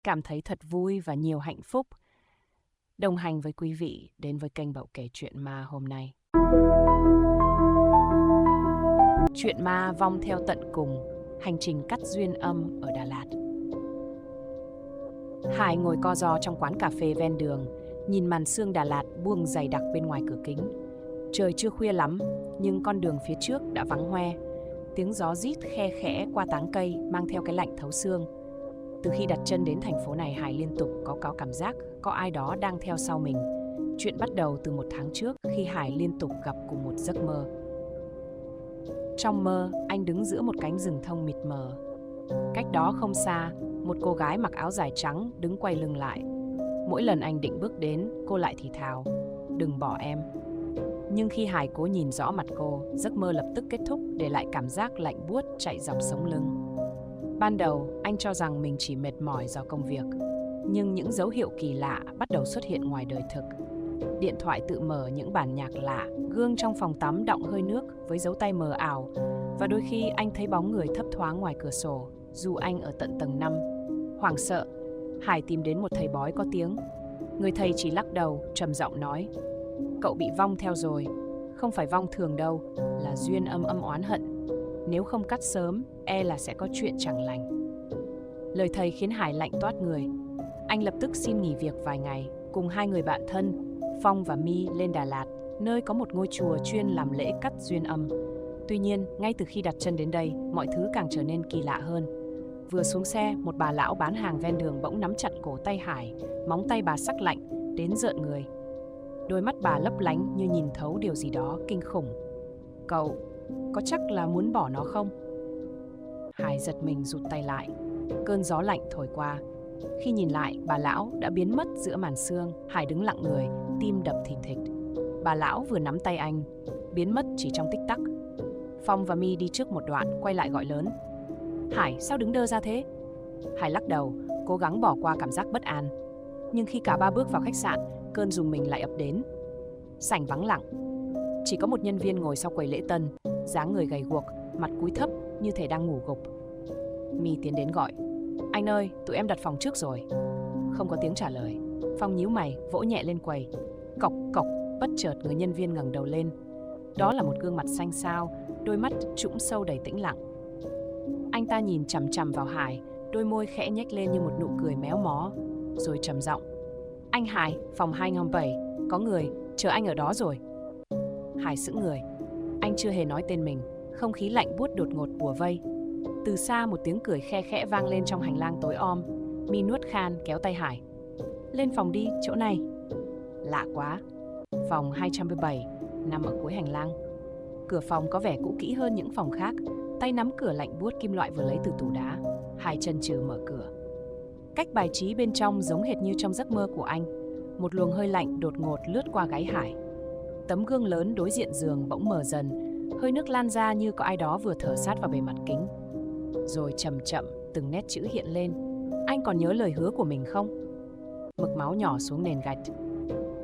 cảm thấy thật vui và nhiều hạnh phúc đồng hành với quý vị đến với kênh Bậu Kể Chuyện Ma hôm nay. Chuyện ma vong theo tận cùng, hành trình cắt duyên âm ở Đà Lạt. Hải ngồi co ro trong quán cà phê ven đường, nhìn màn sương Đà Lạt buông dày đặc bên ngoài cửa kính. Trời chưa khuya lắm, nhưng con đường phía trước đã vắng hoe. Tiếng gió rít khe khẽ qua tán cây mang theo cái lạnh thấu xương. Từ khi đặt chân đến thành phố này, Hải liên tục có cảm giác có ai đó đang theo sau mình. Chuyện bắt đầu từ 1 tháng trước khi Hải liên tục gặp cùng một giấc mơ. Trong mơ, anh đứng giữa một cánh rừng thông mịt mờ. Cách đó không xa, một cô gái mặc áo dài trắng đứng quay lưng lại. Mỗi lần anh định bước đến, cô lại thì thào, "Đừng bỏ em." Nhưng khi Hải cố nhìn rõ mặt cô, giấc mơ lập tức kết thúc, để lại cảm giác lạnh buốt chạy dọc sống lưng. Ban đầu, anh cho rằng mình chỉ mệt mỏi do công việc. Nhưng những dấu hiệu kỳ lạ bắt đầu xuất hiện ngoài đời thực. Điện thoại tự mở những bản nhạc lạ, gương trong phòng tắm đọng hơi nước với dấu tay mờ ảo, và đôi khi anh thấy bóng người thấp thoáng ngoài cửa sổ, dù anh ở tận tầng 5. Hoảng sợ, Hải tìm đến một thầy bói có tiếng. Người thầy chỉ lắc đầu, trầm giọng nói, "Cậu bị vong theo rồi. Không phải vong thường đâu, là duyên âm oán hận. Nếu không cắt sớm, là sẽ có chuyện chẳng lành." Lời thầy khiến Hải lạnh toát người. Anh lập tức xin nghỉ việc vài ngày, cùng 2 người bạn thân, Phong và My, lên Đà Lạt, nơi có một ngôi chùa chuyên làm lễ cắt duyên âm. Tuy nhiên, ngay từ khi đặt chân đến đây, mọi thứ càng trở nên kỳ lạ hơn. Vừa xuống xe, một bà lão bán hàng ven đường bỗng nắm chặt cổ tay Hải, móng tay bà sắc lạnh, đến rợn người. Đôi mắt bà lấp lánh như nhìn thấu điều gì đó kinh khủng. "Cậu, có chắc là muốn bỏ nó không?" Hải giật mình rụt tay lại. Cơn gió lạnh thổi qua. Khi nhìn lại, bà lão đã biến mất giữa màn sương. Hải đứng lặng người, tim đập thình thịch. Bà lão vừa nắm tay anh, biến mất chỉ trong tích tắc. Phong và My đi trước một đoạn, quay lại gọi lớn, "Hải, sao đứng đơ ra thế?" Hải lắc đầu, cố gắng bỏ qua cảm giác bất an. Nhưng khi cả ba bước vào khách sạn, cơn rùng mình lại ập đến. Sảnh vắng lặng, chỉ có một nhân viên ngồi sau quầy lễ tân, dáng người gầy guộc, mặt cúi thấp như thể đang ngủ gục. My tiến đến gọi, "Anh ơi, tụi em đặt phòng trước rồi." Không có tiếng trả lời. Phong nhíu mày, vỗ nhẹ lên quầy. Cộc cộc, bất chợt người nhân viên ngẩng đầu lên. Đó là một gương mặt xanh xao, đôi mắt trũng sâu đầy tĩnh lặng. Anh ta nhìn chằm chằm vào Hải, đôi môi khẽ nhếch lên như một nụ cười méo mó, rồi trầm giọng, "Anh Hải, phòng 207, có người, chờ anh ở đó rồi." Hải sững người. Anh chưa hề nói tên mình, không khí lạnh buốt đột ngột bủa vây. Từ xa một tiếng cười khe khẽ vang lên trong hành lang tối om. My nuốt khan kéo tay Hải, "Lên phòng đi, chỗ này." Lạ quá. Phòng 207 nằm ở cuối hành lang. Cửa phòng có vẻ cũ kỹ hơn những phòng khác. Tay nắm cửa lạnh buốt kim loại vừa lấy từ tủ đá. Hải chần chừ mở cửa. Cách bài trí bên trong giống hệt như trong giấc mơ của anh. Một luồng hơi lạnh đột ngột lướt qua gáy Hải. Tấm gương lớn đối diện giường bỗng mở dần, hơi nước lan ra như có ai đó vừa thở sát vào bề mặt kính. Rồi chậm chậm từng nét chữ hiện lên. "Anh còn nhớ lời hứa của mình không?" Mực máu nhỏ xuống nền gạch.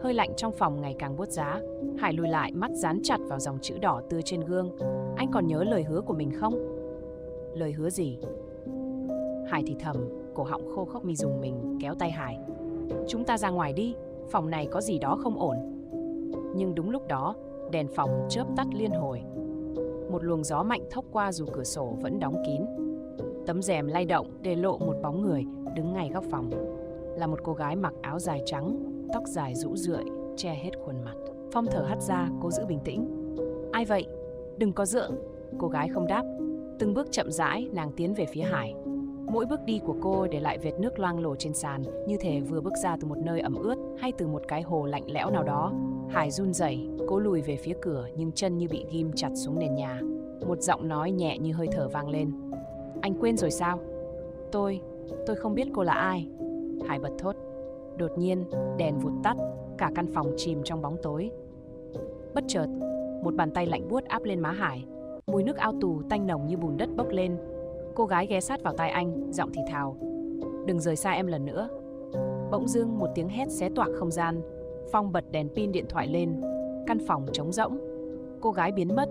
Hơi lạnh trong phòng ngày càng buốt giá. Hải lùi lại, mắt dán chặt vào dòng chữ đỏ tươi trên gương. "Anh còn nhớ lời hứa của mình không?" "Lời hứa gì?" Hải thì thầm, cổ họng khô khốc. My dùng mình kéo tay Hải, "Chúng ta ra ngoài đi, phòng này có gì đó không ổn." Nhưng đúng lúc đó, đèn phòng chớp tắt liên hồi. Một luồng gió mạnh thốc qua dù cửa sổ vẫn đóng kín. Tấm rèm lay động để lộ một bóng người đứng ngay góc phòng. Là một cô gái mặc áo dài trắng, tóc dài rũ rượi, che hết khuôn mặt. Phong thở hắt ra, cố giữ bình tĩnh. "Ai vậy? Đừng có giỡn." Cô gái không đáp. Từng bước chậm rãi, nàng tiến về phía Hải. Mỗi bước đi của cô để lại vệt nước loang lổ trên sàn, như thể vừa bước ra từ một nơi ẩm ướt hay từ một cái hồ lạnh lẽo nào đó. Hải run rẩy, cố lùi về phía cửa, nhưng chân như bị ghim chặt xuống nền nhà. Một giọng nói nhẹ như hơi thở vang lên, "Anh quên rồi sao?" Tôi không biết cô là ai." Hải bật thốt. Đột nhiên, đèn vụt tắt, cả căn phòng chìm trong bóng tối. Bất chợt, một bàn tay lạnh buốt áp lên má Hải. Mùi nước ao tù tanh nồng như bùn đất bốc lên. Cô gái ghé sát vào tai anh, giọng thì thào, "Đừng rời xa em lần nữa." Bỗng dưng một tiếng hét xé toạc không gian. Phong bật đèn pin điện thoại lên. Căn phòng trống rỗng. Cô gái biến mất,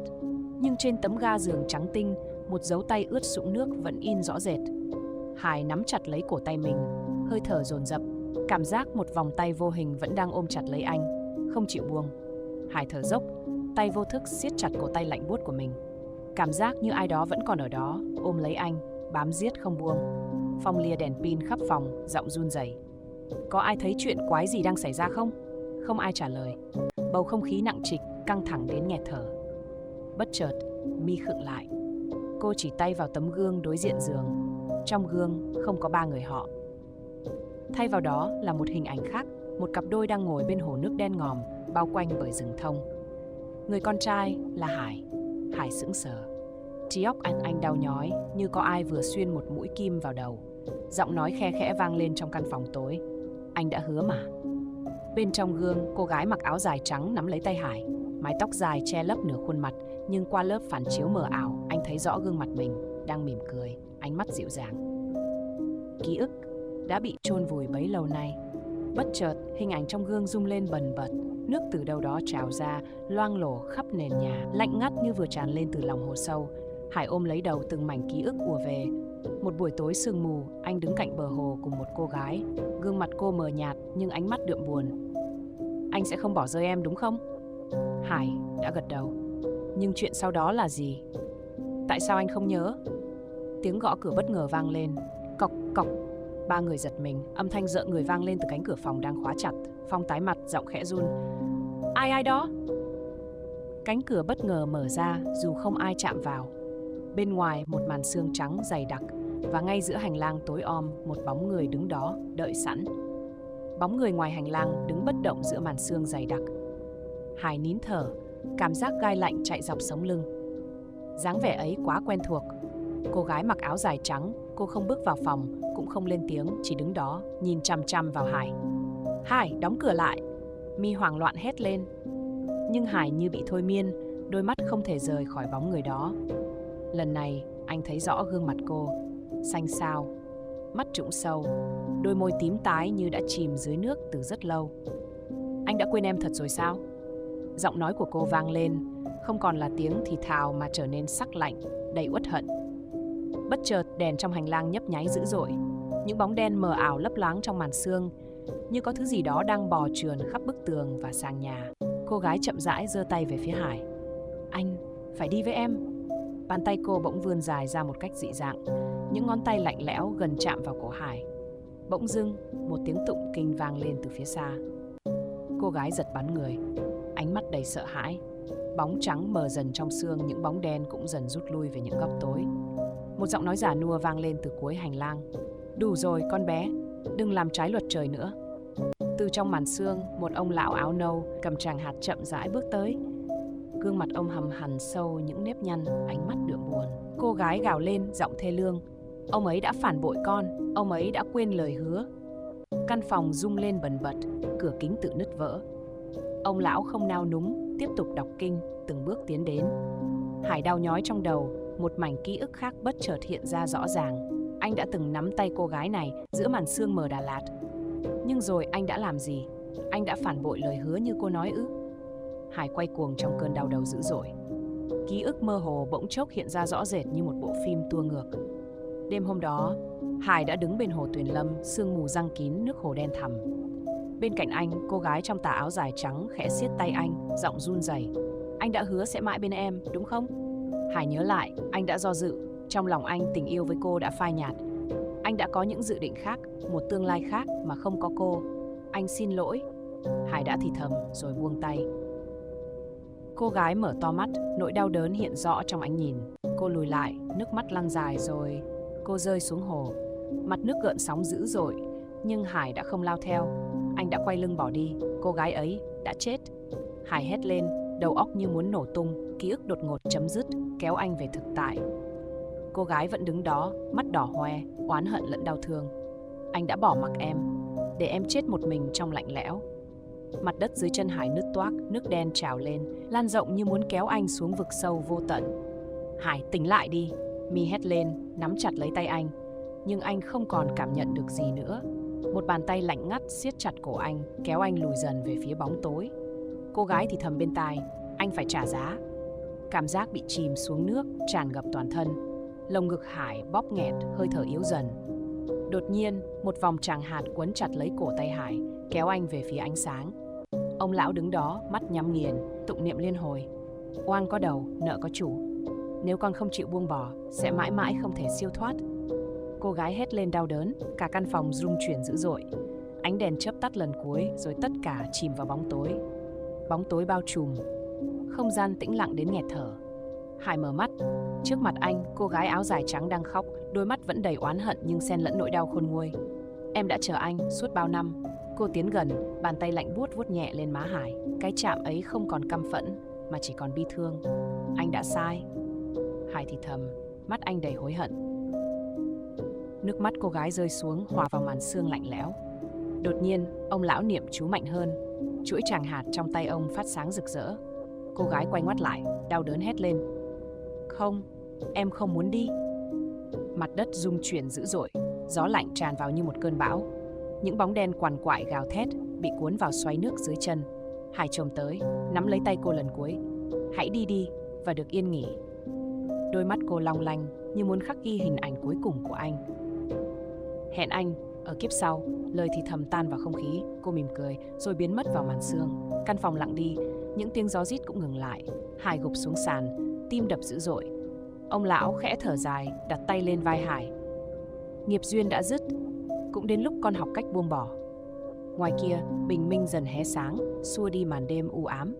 nhưng trên tấm ga giường trắng tinh, một dấu tay ướt sũng nước vẫn in rõ rệt. Hải nắm chặt lấy cổ tay mình, hơi thở dồn dập, cảm giác một vòng tay vô hình vẫn đang ôm chặt lấy anh, không chịu buông. Hải thở dốc, tay vô thức siết chặt cổ tay lạnh buốt của mình. Cảm giác như ai đó vẫn còn ở đó, ôm lấy anh, bám giết không buông. Phong lia đèn pin khắp phòng, giọng run rẩy. Có ai thấy chuyện quái gì đang xảy ra không? Không ai trả lời. Bầu không khí nặng trịch, căng thẳng đến nghẹt thở. Bất chợt, Mi khựng lại. Cô chỉ tay vào tấm gương đối diện giường. Trong gương không có ba người họ. Thay vào đó là một hình ảnh khác, một cặp đôi đang ngồi bên hồ nước đen ngòm, bao quanh bởi rừng thông. Người con trai là Hải. Hải sững sờ. Trí óc anh đau nhói như có ai vừa xuyên một mũi kim vào đầu. Giọng nói khe khẽ vang lên trong căn phòng tối. Anh đã hứa mà. Bên trong gương, cô gái mặc áo dài trắng nắm lấy tay Hải. Mái tóc dài che lấp nửa khuôn mặt, nhưng qua lớp phản chiếu mờ ảo, anh thấy rõ gương mặt mình, đang mỉm cười, ánh mắt dịu dàng. Ký ức đã bị chôn vùi bấy lâu nay. Bất chợt, hình ảnh trong gương rung lên bần bật, nước từ đâu đó trào ra, loang lổ khắp nền nhà, lạnh ngắt như vừa tràn lên từ lòng hồ sâu. Hải ôm lấy đầu từng mảnh ký ức ùa về. Một buổi tối sương mù, anh đứng cạnh bờ hồ cùng một cô gái. Gương mặt cô mờ nhạt nhưng ánh mắt đượm buồn. Anh sẽ không bỏ rơi em đúng không? Hải đã gật đầu. Nhưng chuyện sau đó là gì? Tại sao anh không nhớ? Tiếng gõ cửa bất ngờ vang lên. Cộc cộc. Ba người giật mình, âm thanh rợn người vang lên từ cánh cửa phòng đang khóa chặt. Phong tái mặt, giọng khẽ run. Ai đó? Cánh cửa bất ngờ mở ra dù không ai chạm vào. Bên ngoài một màn sương trắng dày đặc, và ngay giữa hành lang tối om một bóng người đứng đó đợi sẵn. Bóng người ngoài hành lang đứng bất động giữa màn sương dày đặc. Hải nín thở, cảm giác gai lạnh chạy dọc sống lưng. Dáng vẻ ấy quá quen thuộc. Cô gái mặc áo dài trắng, cô không bước vào phòng, cũng không lên tiếng, chỉ đứng đó nhìn chằm chằm vào Hải. Hải, đóng cửa lại! Mi hoảng loạn hét lên. Nhưng Hải như bị thôi miên, đôi mắt không thể rời khỏi bóng người đó. Lần này anh thấy rõ gương mặt cô, xanh xao, mắt trũng sâu, đôi môi tím tái như đã chìm dưới nước từ rất lâu. Anh đã quên em thật rồi sao? Giọng nói của cô vang lên, không còn là tiếng thì thào mà trở nên sắc lạnh, đầy uất hận. Bất chợt đèn trong hành lang nhấp nháy dữ dội, những bóng đen mờ ảo lấp loáng trong màn sương, như có thứ gì đó đang bò trườn khắp bức tường và sàn nhà. Cô gái chậm rãi giơ tay về phía Hải. Anh phải đi với em. Bàn tay cô bỗng vươn dài ra một cách dị dạng, những ngón tay lạnh lẽo gần chạm vào cổ Hải. Bỗng dưng, một tiếng tụng kinh vang lên từ phía xa. Cô gái giật bắn người, ánh mắt đầy sợ hãi. Bóng trắng mờ dần trong sương, những bóng đen cũng dần rút lui về những góc tối. Một giọng nói già nua vang lên từ cuối hành lang. Đủ rồi con bé, đừng làm trái luật trời nữa. Từ trong màn sương, một ông lão áo nâu cầm tràng hạt chậm rãi bước tới. Gương mặt ông hằn hằn sâu những nếp nhăn, ánh mắt đượm buồn. Cô gái gào lên, giọng thê lương. Ông ấy đã phản bội con, ông ấy đã quên lời hứa. Căn phòng rung lên bần bật, cửa kính tự nứt vỡ. Ông lão không nao núng, tiếp tục đọc kinh, từng bước tiến đến. Hải đau nhói trong đầu, một mảnh ký ức khác bất chợt hiện ra rõ ràng. Anh đã từng nắm tay cô gái này giữa màn sương mờ Đà Lạt. Nhưng rồi anh đã làm gì? Anh đã phản bội lời hứa như cô nói ư? Hải quay cuồng trong cơn đau đầu dữ dội. Ký ức mơ hồ bỗng chốc hiện ra rõ rệt như một bộ phim tua ngược. Đêm hôm đó, Hải đã đứng bên hồ Tuyền Lâm, sương mù giăng kín nước hồ đen thẳm. Bên cạnh anh, cô gái trong tà áo dài trắng khẽ siết tay anh, giọng run rẩy. Anh đã hứa sẽ mãi bên em, đúng không? Hải nhớ lại, anh đã do dự. Trong lòng anh, tình yêu với cô đã phai nhạt. Anh đã có những dự định khác, một tương lai khác mà không có cô. Anh xin lỗi. Hải đã thì thầm rồi buông tay. Cô gái mở to mắt, nỗi đau đớn hiện rõ trong ánh nhìn. Cô lùi lại, nước mắt lăn dài rồi cô rơi xuống hồ. Mặt nước gợn sóng dữ dội, nhưng Hải đã không lao theo. Anh đã quay lưng bỏ đi, cô gái ấy đã chết. Hải hét lên, đầu óc như muốn nổ tung, ký ức đột ngột chấm dứt, kéo anh về thực tại. Cô gái vẫn đứng đó, mắt đỏ hoe, oán hận lẫn đau thương. Anh đã bỏ mặc em, để em chết một mình trong lạnh lẽo. Mặt đất dưới chân Hải nứt toác, nước đen trào lên, lan rộng như muốn kéo anh xuống vực sâu vô tận. Hải, tỉnh lại đi! Mi hét lên, nắm chặt lấy tay anh. Nhưng anh không còn cảm nhận được gì nữa. Một bàn tay lạnh ngắt siết chặt cổ anh, kéo anh lùi dần về phía bóng tối. Cô gái thì thầm bên tai, anh phải trả giá. Cảm giác bị chìm xuống nước, tràn ngập toàn thân. Lồng ngực Hải bóp nghẹt, hơi thở yếu dần. Đột nhiên, một vòng tràng hạt quấn chặt lấy cổ tay Hải, kéo anh về phía ánh sáng. Ông lão đứng đó, mắt nhắm nghiền, tụng niệm liên hồi. Oang có đầu, nợ có chủ. Nếu con không chịu buông bỏ, sẽ mãi mãi không thể siêu thoát. Cô gái hét lên đau đớn, cả căn phòng rung chuyển dữ dội. Ánh đèn chớp tắt lần cuối, rồi tất cả chìm vào bóng tối. Bóng tối bao trùm, không gian tĩnh lặng đến nghẹt thở. Hải mở mắt, trước mặt anh, cô gái áo dài trắng đang khóc, đôi mắt vẫn đầy oán hận nhưng xen lẫn nỗi đau khôn nguôi. Em đã chờ anh suốt bao năm. Cô tiến gần, bàn tay lạnh buốt vuốt nhẹ lên má Hải. Cái chạm ấy không còn căm phẫn, mà chỉ còn bi thương. Anh đã sai. Hải thì thầm, mắt anh đầy hối hận. Nước mắt cô gái rơi xuống, hòa vào màn sương lạnh lẽo. Đột nhiên, ông lão niệm chú mạnh hơn. Chuỗi tràng hạt trong tay ông phát sáng rực rỡ. Cô gái quay ngoắt lại, đau đớn hét lên. Không, em không muốn đi. Mặt đất rung chuyển dữ dội, gió lạnh tràn vào như một cơn bão. Những bóng đen quằn quại gào thét, bị cuốn vào xoáy nước dưới chân. Hải chồm tới, nắm lấy tay cô lần cuối. Hãy đi đi, và được yên nghỉ. Đôi mắt cô long lanh, như muốn khắc ghi hình ảnh cuối cùng của anh. Hẹn anh, ở kiếp sau. Lời thì thầm tan vào không khí. Cô mỉm cười, rồi biến mất vào màn sương. Căn phòng lặng đi, những tiếng gió rít cũng ngừng lại. Hải gục xuống sàn, tim đập dữ dội. Ông lão khẽ thở dài, đặt tay lên vai Hải. Nghiệp duyên đã dứt, cũng đến lúc con học cách buông bỏ. Ngoài kia, bình minh dần hé sáng, xua đi màn đêm u ám.